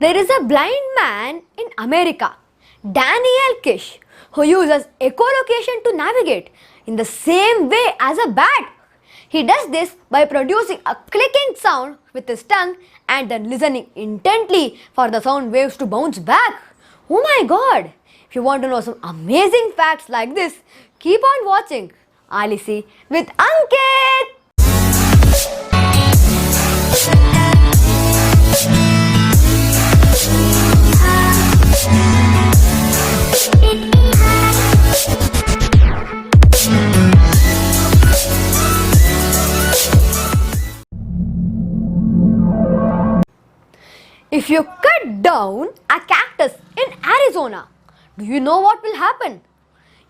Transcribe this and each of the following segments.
There is a blind man in America, Daniel Kish, who uses echolocation to navigate in the same way as a bat. He does this by producing a clicking sound with his tongue and then listening intently for the sound waves to bounce back. Oh my god! If you want to know some amazing facts like this, keep on watching Alice with Ankit! If you cut down a cactus in Arizona, do you know what will happen?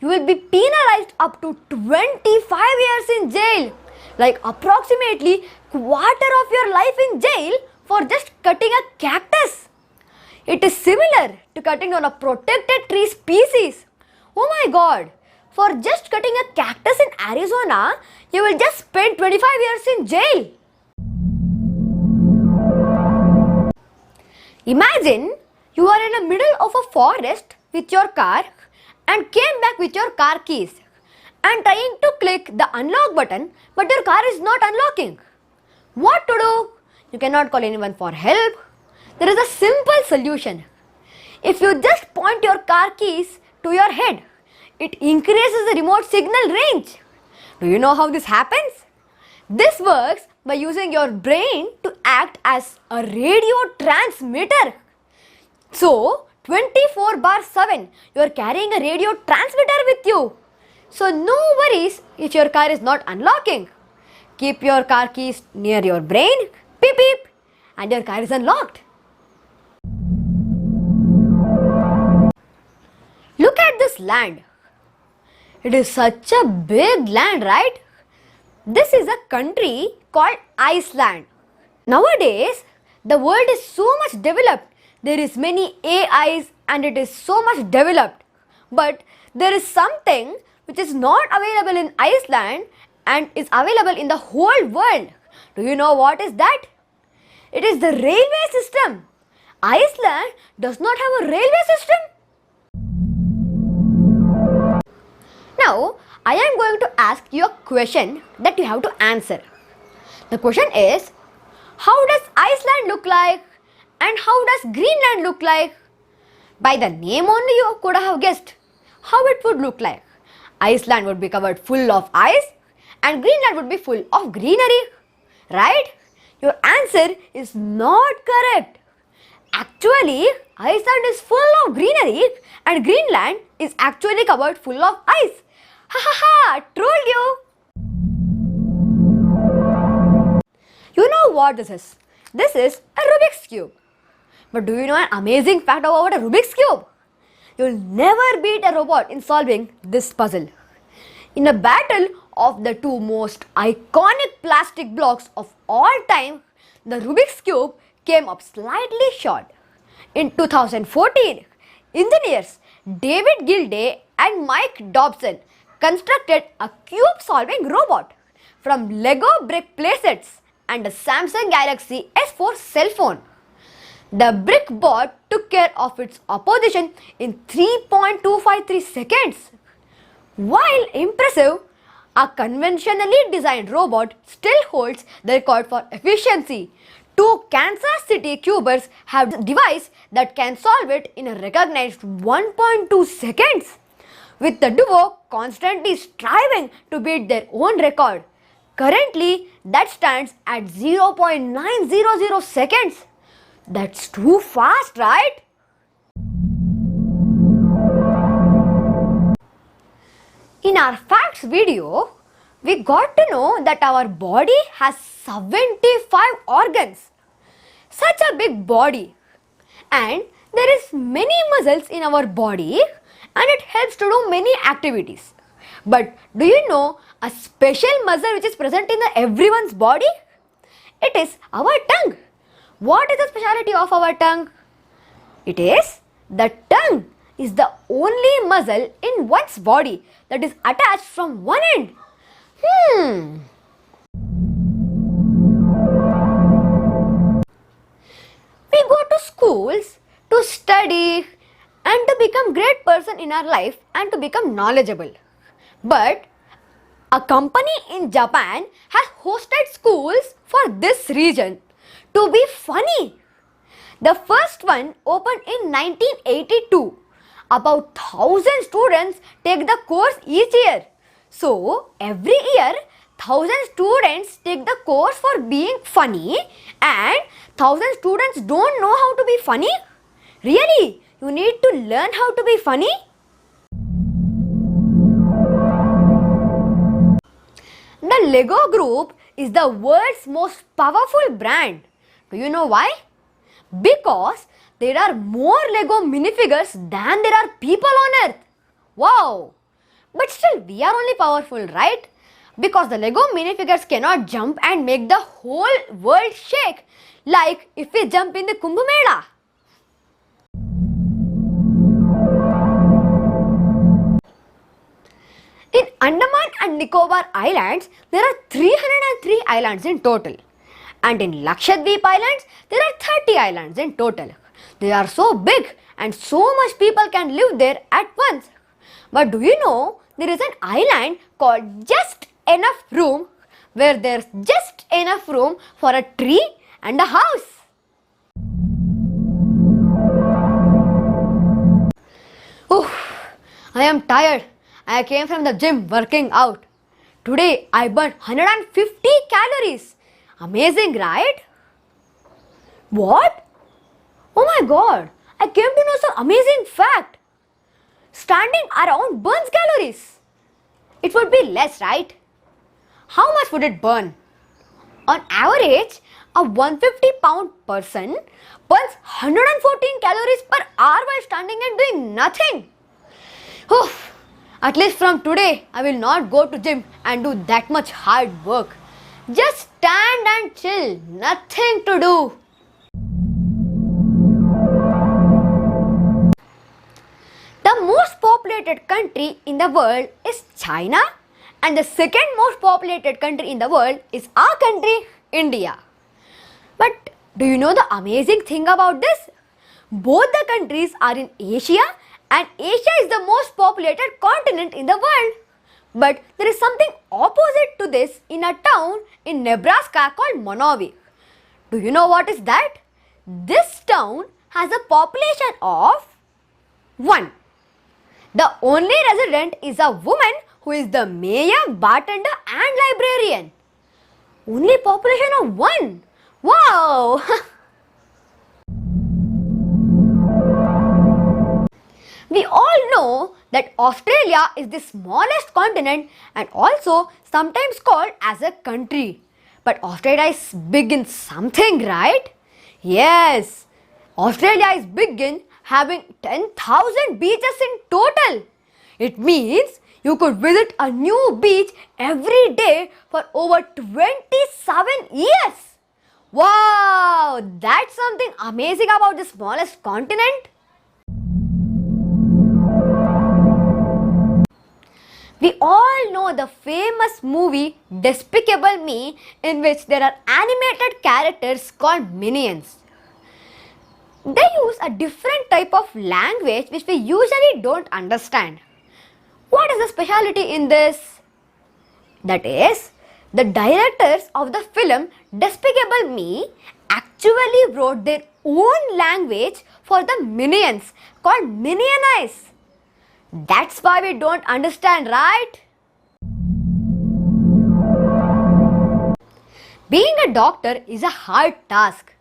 You will be penalized up to 25 years in jail, like approximately quarter of your life in jail for just cutting a cactus. It is similar to cutting down a protected tree species. Oh my god, for just cutting a cactus in Arizona, you will just spend 25 years in jail. Imagine you are in the middle of a forest with your car and came back with your car keys and trying to click the unlock button, but your car is not unlocking. What to do? You cannot call anyone for help. There is a simple solution. If you just point your car keys to your head, it increases the remote signal range. Do you know how this happens? This works by using your brain to act as a radio transmitter. So, 24/7, you are carrying a radio transmitter with you. So, no worries if your car is not unlocking. Keep your car keys near your brain, beep beep, and your car is unlocked. Look at this land. It is such a big land, right? This is a country called Iceland. Nowadays, the world is so much developed. There is many AIs and it is so much developed. But there is something which is not available in Iceland and is available in the whole world. Do you know what is that? It is the railway system. Iceland does not have a railway system. Now, I am going to ask you a question that you have to answer. The question is, how does Iceland look like and how does Greenland look like? By the name only you could have guessed how it would look like. Iceland would be covered full of ice and Greenland would be full of greenery. Right? Your answer is not correct. Actually, Iceland is full of greenery and Greenland is actually covered full of ice. Ha ha ha! Trolled you! You know what this is? This is a Rubik's Cube. But do you know an amazing fact about a Rubik's Cube? You'll never beat a robot in solving this puzzle. In a battle of the two most iconic plastic blocks of all time, the Rubik's Cube came up slightly short. In 2014, engineers David Gilday and Mike Dobson constructed a cube-solving robot from Lego brick playsets and a Samsung Galaxy S4 cell phone. The brick bot took care of its opposition in 3.253 seconds. While impressive, a conventionally designed robot still holds the record for efficiency. Two Kansas City cubers have a device that can solve it in a recognized 1.2 seconds. With the duo constantly striving to beat their own record. Currently, that stands at 0.900 seconds. That's too fast, right? In our facts video, we got to know that our body has 75 organs. Such a big body. And there is many muscles in our body and it helps to do many activities. But do you know a special muscle which is present in everyone's body? It is our tongue. What is the speciality of our tongue? It is the tongue is the only muscle in one's body that is attached from one end. Hmm. We go to schools to study and to become great person in our life and to become knowledgeable. But a company in Japan has hosted schools for this region to be funny. The first one opened in 1982. About 1000 students take the course each year. So, every year 1000 students take the course for being funny and 1000 students don't know how to be funny. Really? You need to learn how to be funny? The Lego Group is the world's most powerful brand. Do you know why? Because there are more Lego minifigures than there are people on earth. Wow! But still, we are only powerful, right? Because the Lego minifigures cannot jump and make the whole world shake, like if we jump in the Kumbh Mela. In Andaman and Nicobar Islands, there are 303 islands in total. And in Lakshadweep Islands, there are 30 islands in total. They are so big and so much people can live there at once. But do you know, there is an island called Just Enough Room where there's just enough room for a tree and a house. I am tired. I came from the gym working out. Today I burned 150 calories. Amazing, right? What? Oh my god, I came to know some amazing fact. Standing around burns calories. It would be less, right? How much would it burn? On average, a 150-pound person burns 114 calories per hour while standing and doing nothing. Oof. At least from today, I will not go to gym and do that much hard work. Just stand and chill, nothing to do. The most populated country in the world is China and the second most populated country in the world is our country, India. But do you know the amazing thing about this? Both the countries are in Asia and Asia is the most populated continent in the world. But there is something opposite to this in a town in Nebraska called Monowi. Do you know what is that? This town has a population of 1. The only resident is a woman who is the mayor, bartender and librarian. Only population of 1. Wow! We all know that Australia is the smallest continent and also sometimes called as a country. But Australia is big in something, right? Yes, Australia is big in having 10,000 beaches in total. It means you could visit a new beach every day for over 27 years. Wow, that's something amazing about the smallest continent. We all know the famous movie Despicable Me, in which there are animated characters called Minions. They use a different type of language which we usually don't understand. What is the speciality in this? That is, the directors of the film Despicable Me actually wrote their own language for the Minions called Minionize. That's why we don't understand, right? Being a doctor is a hard task.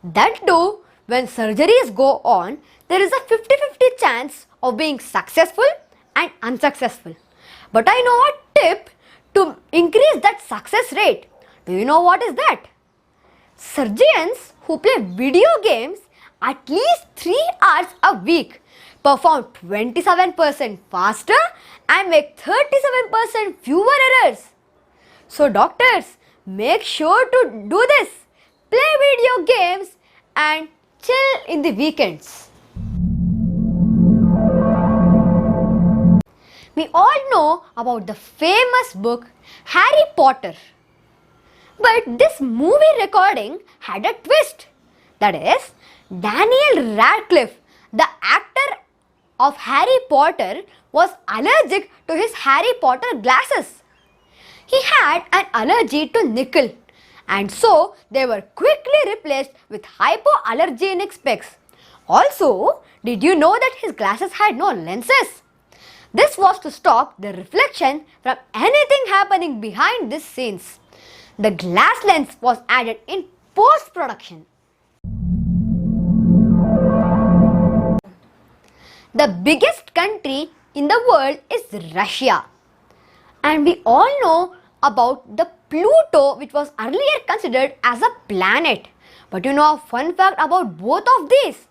That too, when surgeries go on, there is a 50-50 chance of being successful and unsuccessful. But I know a tip to increase that success rate. Do you know what is that? Surgeons who play video games at least 3 hours a week perform 27% faster and make 37% fewer errors. So doctors, make sure to do this. Play video games and chill in the weekends. We all know about the famous book Harry Potter. But this movie recording had a twist. That is, Daniel Radcliffe, the actor of Harry Potter, was allergic to his Harry Potter glasses. He had an allergy to nickel, and so they were quickly replaced with hypoallergenic specs. Also, did you know that his glasses had no lenses? This was to stop the reflection from anything happening behind the scenes. The glass lens was added in post-production. The biggest country in the world is Russia. And we all know about the Pluto, which was earlier considered as a planet. But you know a fun fact about both of these?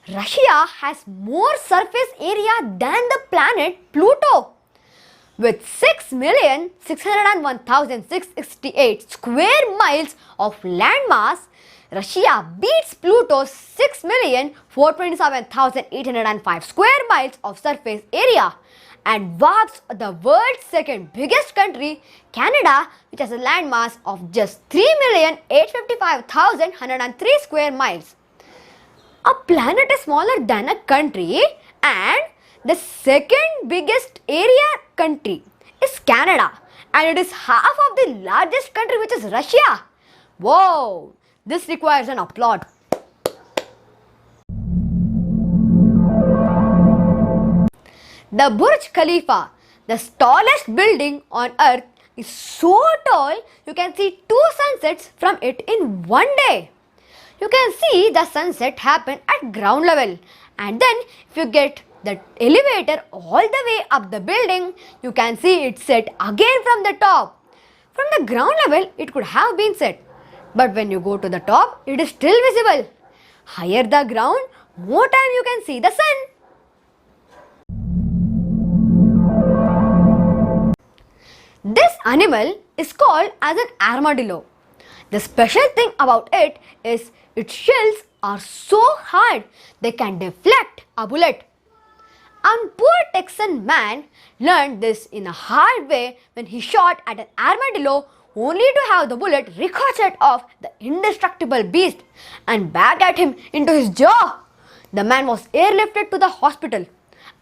Russia has more surface area than the planet Pluto. With 6,601,668 square miles of landmass, Russia beats Pluto's 6,427,805 square miles of surface area and warps the world's second biggest country, Canada, which has a landmass of just 3,855,103 square miles. A planet is smaller than a country, and the second biggest area country is Canada, and it is half of the largest country, which is Russia. Whoa, this requires an applaud. The Burj Khalifa, the tallest building on earth, is so tall you can see two sunsets from it in one day. You can see the sunset happen at ground level, and then if you get the elevator all the way up the building, you can see it set again from the top. From the ground level, it could have been set, but when you go to the top, it is still visible. Higher the ground, more time you can see the sun. This animal is called as an armadillo. The special thing about it is its shells are so hard they can deflect a bullet. A poor Texan man learned this in a hard way when he shot at an armadillo only to have the bullet ricochet off the indestructible beast and back at him into his jaw. The man was airlifted to the hospital.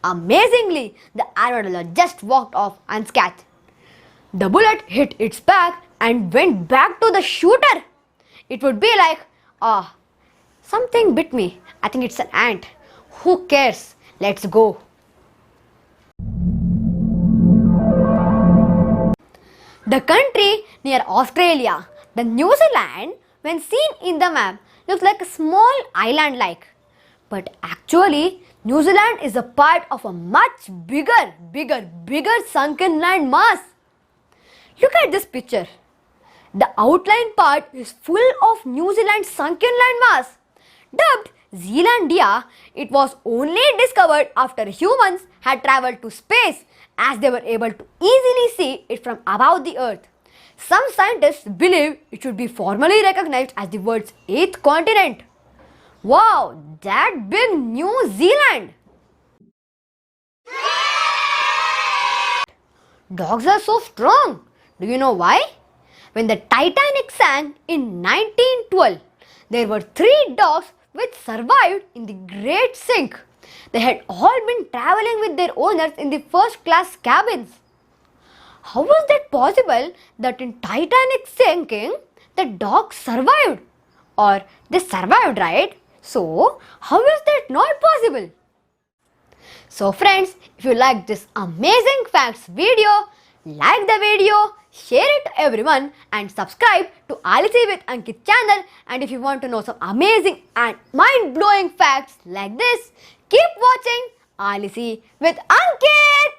Amazingly, the armadillo just walked off unscathed. The bullet hit its back and went back to the shooter. It would be like, something bit me. I think it's an ant. Who cares? Let's go. The country near Australia, the New Zealand, when seen in the map, looks like a small island like. But actually, New Zealand is a part of a much bigger sunken land mass. Look at this picture. The outline part is full of New Zealand's sunken land mass. Dubbed Zealandia, it was only discovered after humans had travelled to space, as they were able to easily see it from above the earth. Some scientists believe it should be formally recognized as the world's 8th continent. Wow, that big New Zealand! Dogs are so strong. Do you know why? When the Titanic sank in 1912, there were 3 dogs which survived in the Great Sink. They had all been travelling with their owners in the first class cabins. How was that possible that in Titanic sinking, the dogs survived? Or they survived, right? So, how is that not possible? So friends, if you like this amazing facts video, like the video, share it to everyone and subscribe to Alici with Ankit channel. And if you want to know some amazing and mind-blowing facts like this, keep watching Alici with Ankit.